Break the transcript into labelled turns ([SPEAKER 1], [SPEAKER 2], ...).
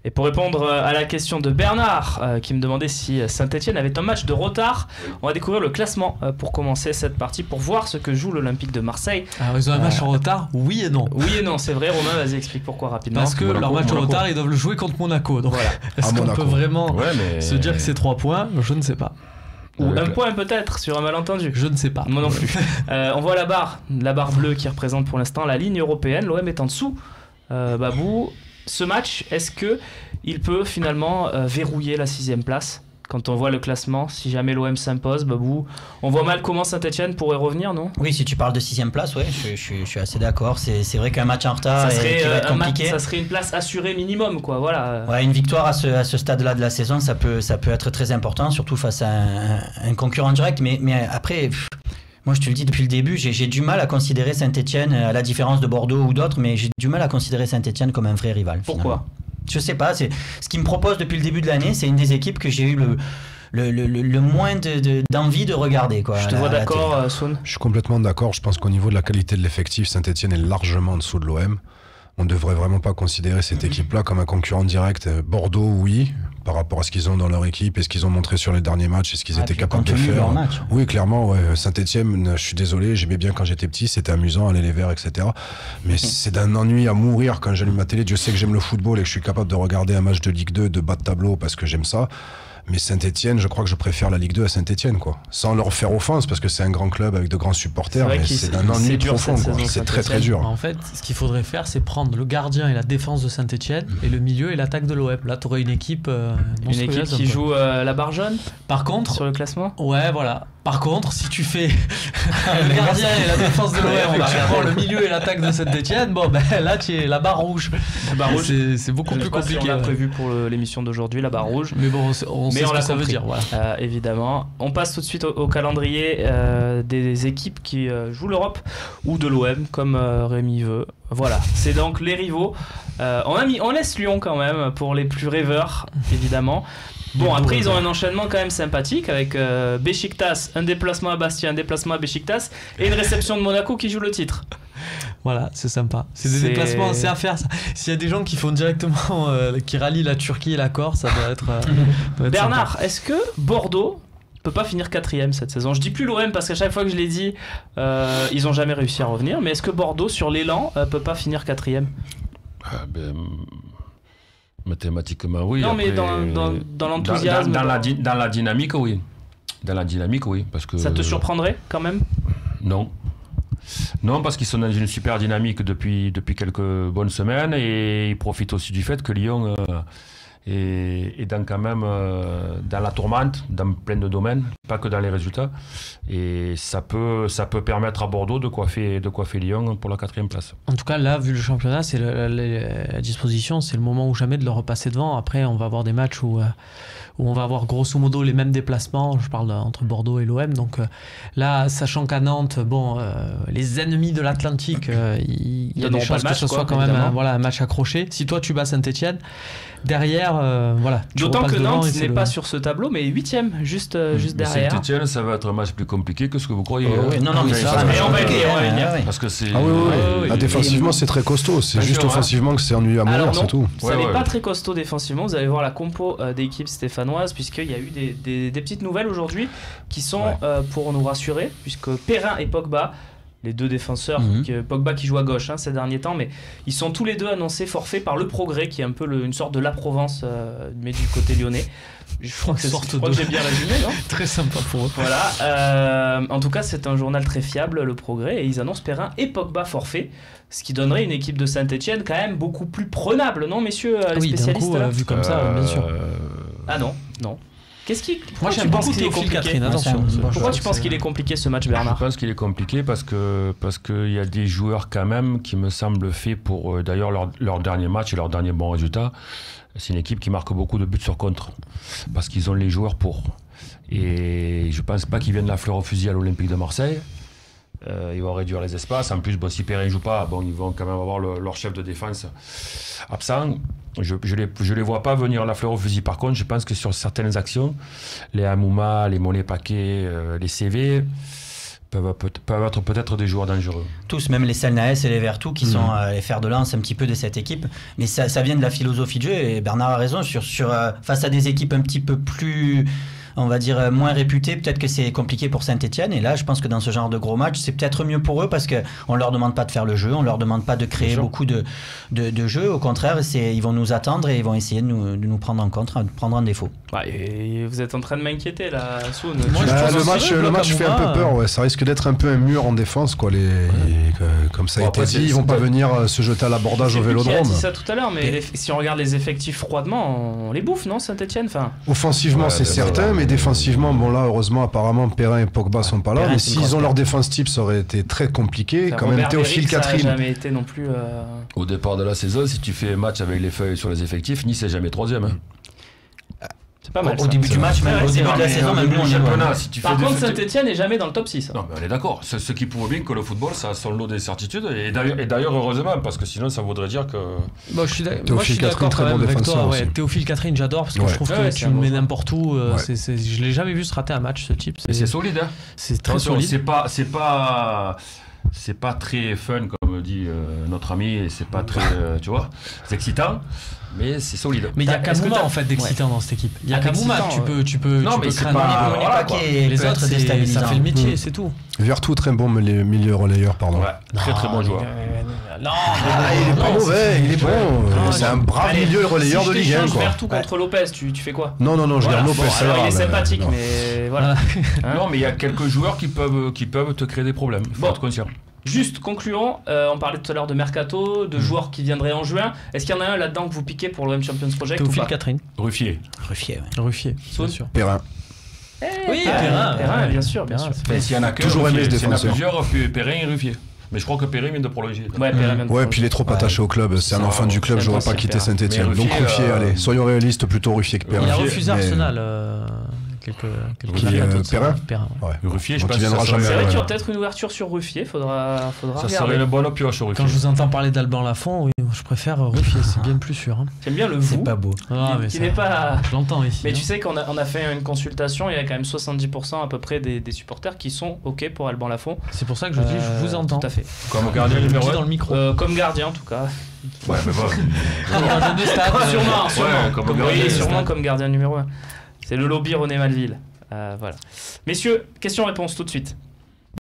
[SPEAKER 1] Et pour répondre à la question de Bernard, qui me demandait si Saint-Etienne avait un match de retard, on va découvrir le classement pour commencer cette partie, pour voir ce que joue l'Olympique de Marseille.
[SPEAKER 2] Alors ils ont un match en retard, oui et non.
[SPEAKER 1] Oui et non, c'est vrai. Romain, vas-y, explique pourquoi rapidement.
[SPEAKER 2] Parce que leur match en retard, ils doivent le jouer contre Monaco. Donc voilà. Est-ce qu'on peut vraiment se dire que c'est 3 points? Je ne sais pas.
[SPEAKER 1] Ou un point peut-être sur un malentendu.
[SPEAKER 2] Je ne sais pas.
[SPEAKER 1] Moi non plus. On voit la barre bleue qui représente pour l'instant la ligne européenne. L'OM est en dessous. Babou, ce match, est-ce que il peut finalement verrouiller la 6e place quand on voit le classement? Si jamais l'OM s'impose, Babou, on voit mal comment Saint-Etienne pourrait revenir, non?
[SPEAKER 3] Oui, si tu parles de 6e place, ouais, je suis assez d'accord. C'est vrai qu'un match en retard
[SPEAKER 1] ça serait,
[SPEAKER 3] qui va être compliqué.
[SPEAKER 1] Ça serait une place assurée minimum, quoi. Voilà.
[SPEAKER 3] Ouais, une victoire à ce stade-là de la saison, ça peut être très important, surtout face à un concurrent direct. Mais après, moi je te le dis depuis le début, j'ai du mal à considérer Saint-Etienne, à la différence de Bordeaux ou d'autres, mais j'ai du mal à considérer Saint-Etienne comme un vrai rival.
[SPEAKER 1] Pourquoi
[SPEAKER 3] finalement. Je sais pas, c'est ce qu'ils me proposent depuis le début de l'année, c'est une des équipes que j'ai eu le moins d'envie de regarder, quoi.
[SPEAKER 1] Je te vois d'accord, Soun.
[SPEAKER 4] Je suis complètement d'accord. Je pense qu'au niveau de la qualité de l'effectif, Saint-Etienne est largement en dessous de l'OM. On ne devrait vraiment pas considérer cette équipe-là comme un concurrent direct. Bordeaux, oui, par rapport à ce qu'ils ont dans leur équipe et ce qu'ils ont montré sur les derniers matchs et ce qu'ils étaient capables de faire. Oui, clairement, ouais. Saint-Etienne, je suis désolé, j'aimais bien quand j'étais petit, c'était amusant, aller les verts, etc. Mais c'est d'un ennui à mourir quand j'allume ma télé. Dieu sait que j'aime le football et que je suis capable de regarder un match de Ligue 2 de bas de tableau parce que j'aime ça. Mais Saint-Etienne, je crois que je préfère la Ligue 2 à Saint-Etienne, quoi. Sans leur faire offense, parce que c'est un grand club avec de grands supporters, mais c'est d'un ennui profond, quoi. C'est très très dur.
[SPEAKER 2] En fait, ce qu'il faudrait faire, c'est prendre le gardien et la défense de Saint-Etienne et le milieu et l'attaque de l'OM. Là, tu aurais une équipe
[SPEAKER 1] qui joue la barre jaune.
[SPEAKER 2] Par contre,
[SPEAKER 1] sur le classement.
[SPEAKER 2] Ouais, voilà. Par contre, si tu fais le gardien et la défense de l'OM, tu prends le milieu et l'attaque de Saint-Etienne, bon, ben là, tu es la barre rouge.
[SPEAKER 1] La barre rouge,
[SPEAKER 2] c'est beaucoup plus compliqué.
[SPEAKER 1] Si on l'a prévu pour l'émission d'aujourd'hui, la barre rouge.
[SPEAKER 2] Mais bon, on sait ce que ça veut dire. Voilà.
[SPEAKER 1] Évidemment. On passe tout de suite au calendrier des équipes qui jouent l'Europe ou de l'OM, comme Rémi veut. Voilà, c'est donc les rivaux. On laisse Lyon quand même pour les plus rêveurs, évidemment. Bon, après, ils ont un enchaînement quand même sympathique avec Beşiktaş, un déplacement à Bastia, un déplacement à Beşiktaş et une réception de Monaco qui joue le titre.
[SPEAKER 2] Voilà, c'est sympa. C'est des déplacements, c'est à faire ça. S'il y a des gens qui font directement, qui rallient la Turquie et la Corse, ça doit être.
[SPEAKER 1] Bernard,
[SPEAKER 2] sympa.
[SPEAKER 1] est-ce que Bordeaux peut pas finir 4e cette saison? Je dis plus l'OM parce qu'à chaque fois que je l'ai dit, ils ont jamais réussi à revenir. Mais est-ce que Bordeaux, sur l'élan, peut pas finir 4e?
[SPEAKER 5] Mathématiquement, oui.
[SPEAKER 1] Non,
[SPEAKER 5] après,
[SPEAKER 1] mais dans l'enthousiasme.
[SPEAKER 5] Dans la dynamique, oui. Dans la dynamique, oui. Parce que,
[SPEAKER 1] ça te surprendrait quand même?
[SPEAKER 5] Non. Non, parce qu'ils sont dans une super dynamique depuis quelques bonnes semaines et ils profitent aussi du fait que Lyon est dans quand même dans la tourmente, dans plein de domaines, pas que dans les résultats. Et ça peut permettre à Bordeaux de coiffer Lyon pour la 4e place.
[SPEAKER 2] En tout cas, là, vu le championnat, c'est la disposition, c'est le moment ou jamais de leur repasser devant. Après, on va avoir des matchs où on va avoir grosso modo les mêmes déplacements. Je parle entre Bordeaux et l'OM. Donc là, sachant qu'à Nantes, les ennemis de l'Atlantique, il y a des chances que ce soit quand même un match accroché. Si toi, tu bats Saint-Etienne, derrière, voilà.
[SPEAKER 1] D'autant que Nantes n'est pas sur ce tableau, mais 8e, juste derrière.
[SPEAKER 5] Saint-Etienne, ça va être un match plus compliqué que ce que vous croyez.
[SPEAKER 3] Non, mais ça,
[SPEAKER 1] on va venir.
[SPEAKER 5] Parce que c'est.
[SPEAKER 4] Défensivement, c'est très costaud. C'est juste offensivement que c'est ennuyeux à mourir, c'est tout.
[SPEAKER 1] Ça n'est pas très costaud défensivement. Vous allez voir la compo d'équipe stéphanoise, puisqu'il y a eu des petites nouvelles aujourd'hui qui sont pour nous rassurer, puisque Perrin et Pogba, les deux défenseurs, Pogba qui joue à gauche ces derniers temps, mais ils sont tous les deux annoncés forfaits par le Progrès, qui est un peu une sorte de la Provence, mais du côté lyonnais. Je crois que j'ai bien résumé, non?
[SPEAKER 2] Très sympa pour eux.
[SPEAKER 1] Voilà. En tout cas, c'est un journal très fiable, le Progrès, et ils annoncent Perrin et Pogba forfait, ce qui donnerait une équipe de Saint-Etienne quand même beaucoup plus prenable, non, messieurs les spécialistes?
[SPEAKER 2] D'un coup, vu comme ça, bien sûr.
[SPEAKER 1] Ah non.
[SPEAKER 2] Moi j'aime beaucoup Théophile Catherine, attention.
[SPEAKER 1] Pourquoi tu penses qu'il est compliqué ce match, Bernard?
[SPEAKER 5] Je pense qu'il est compliqué parce que y a des joueurs quand même qui me semblent faits pour d'ailleurs leur dernier match et leur dernier bon résultat. C'est une équipe qui marque beaucoup de buts sur contre parce qu'ils ont les joueurs pour. Et je pense pas qu'ils viennent la fleur au fusil à l'Olympique de Marseille. Ils vont réduire les espaces. En plus, si Perrin ne joue pas, ils vont quand même avoir leur chef de défense absent. Je les vois pas venir la fleur au fusil. Par contre, je pense que sur certaines actions, les Hamouma, les Monet Paquet, les CV, peuvent être peut-être des joueurs dangereux.
[SPEAKER 3] Tous, même les Selnaes et les Vertou qui sont les fers de lance un petit peu de cette équipe. Mais ça vient de la philosophie de jeu et Bernard a raison face à des équipes un petit peu plus, on va dire, moins réputées, peut-être que c'est compliqué pour Saint-Etienne. Et là, je pense que dans ce genre de gros match, c'est peut-être mieux pour eux parce qu'on ne leur demande pas de faire le jeu, on ne leur demande pas de créer beaucoup de jeux. Au contraire, ils vont nous attendre et ils vont essayer de nous prendre en compte, de prendre en défaut.
[SPEAKER 1] Et vous êtes en train de m'inquiéter là, Soun.
[SPEAKER 4] Le match fait un peu peur, ouais. Ça risque d'être un peu un mur en défense, quoi. Comme ça a été dit, ils vont pas venir se jeter à l'abordage au Vélodrome.
[SPEAKER 1] Qui a dit ça tout à l'heure, mais si on regarde les effectifs froidement, on les bouffe, non, Saint-Etienne
[SPEAKER 4] Offensivement, c'est certain, mais défensivement, bon là, heureusement, apparemment, Perrin et Pogba sont pas là. Mais s'ils ont leur défense type, ça aurait été très compliqué. Quand même, Théophile Catherine.
[SPEAKER 1] Ça n'a jamais été non plus.
[SPEAKER 5] Au départ de la saison, si tu fais un match avec les feuilles sur les effectifs, Nice n'est jamais 3e.
[SPEAKER 1] C'est pas mal.
[SPEAKER 3] Au début du match, même au début de la saison, même nous,
[SPEAKER 5] championnat.
[SPEAKER 1] Par contre, Saint-Etienne n'est jamais dans le top 6.
[SPEAKER 5] Non, mais on est d'accord. C'est ce qui prouve bien que le football, ça a son lot d'incertitudes. Et d'ailleurs, heureusement, parce que sinon, ça voudrait dire que.
[SPEAKER 2] Moi, je suis d'accord quand même avec toi. Théophile Catherine, j'adore parce que je trouve que tu le mets n'importe où. Je l'ai jamais vu se rater un match, ce type.
[SPEAKER 5] Mais c'est solide.
[SPEAKER 2] C'est très solide.
[SPEAKER 5] C'est pas très fun, comme dit notre ami, et c'est pas très, tu vois, c'est excitant, mais c'est solide.
[SPEAKER 2] Mais il y a Kamouma en fait d'excitant dans cette équipe. Il y a Kamouma, tu peux.
[SPEAKER 5] Non, mais c'est pas
[SPEAKER 2] les autres, ça fait le métier, c'est tout.
[SPEAKER 4] Vertou, très bon milieu relayeur, pardon.
[SPEAKER 5] Ouais, très bon joueur.
[SPEAKER 2] Non,
[SPEAKER 4] il est pas mauvais, il est bon. C'est un brave milieu relayeur de Ligue 1.
[SPEAKER 1] Si Vertou contre Lopez, tu fais quoi?
[SPEAKER 4] Non, je garde Lopez.
[SPEAKER 1] Alors il est sympathique, mais voilà.
[SPEAKER 5] Non, mais il y a quelques joueurs qui peuvent te créer des problèmes. Il faut être conscient.
[SPEAKER 1] Juste concluant, on parlait tout à l'heure de Mercato, de joueurs qui viendraient en juin. Est-ce qu'il y en a un là-dedans que vous piquez pour l'OM Champions Project?
[SPEAKER 2] Théophile Catherine.
[SPEAKER 5] Ruffier,
[SPEAKER 2] bien sûr.
[SPEAKER 4] Perrin.
[SPEAKER 1] Oui, Perrin, bien sûr.
[SPEAKER 5] S'il y en a que
[SPEAKER 4] toujours aimé ce
[SPEAKER 5] s'il y en a
[SPEAKER 4] défenseur.
[SPEAKER 5] plusieurs, Perrin et Ruffier. Mais je crois que Perrin vient de prolonger.
[SPEAKER 4] Ouais, puis il est trop attaché au club. C'est un enfant du club, je ne pas quitter Saint-Etienne. Donc Ruffier, allez, soyons réalistes, plutôt Ruffier que Perrin.
[SPEAKER 2] Il a refusé Arsenal.
[SPEAKER 4] Perrin.
[SPEAKER 5] Ruffier, je pense
[SPEAKER 4] qu'il viendra jamais.
[SPEAKER 1] C'est vrai qu'il y aura peut-être une ouverture sur Ruffier, faudra
[SPEAKER 5] ça
[SPEAKER 1] regarder.
[SPEAKER 5] serait une bonne pioche sur Ruffier.
[SPEAKER 2] Quand je vous entends parler d'Alban Lafont, oui, je préfère Ruffier, c'est bien plus sûr.
[SPEAKER 1] J'aime bien le vous.
[SPEAKER 3] C'est pas beau.
[SPEAKER 1] Qui n'est pas.
[SPEAKER 2] Je l'entends ici.
[SPEAKER 1] Mais tu sais qu'on a fait une consultation, il y a quand même 70% à peu près des supporters qui sont OK pour Alban Lafont.
[SPEAKER 2] C'est pour ça que je dis, je vous entends.
[SPEAKER 1] Tout à fait.
[SPEAKER 5] Comme gardien numéro 1
[SPEAKER 2] dans le micro.
[SPEAKER 1] Comme gardien en tout cas.
[SPEAKER 5] Ouais, mais bon.
[SPEAKER 1] Sûrement comme gardien numéro 1. C'est le lobby René Malville. Voilà. Messieurs, question-réponse tout de suite.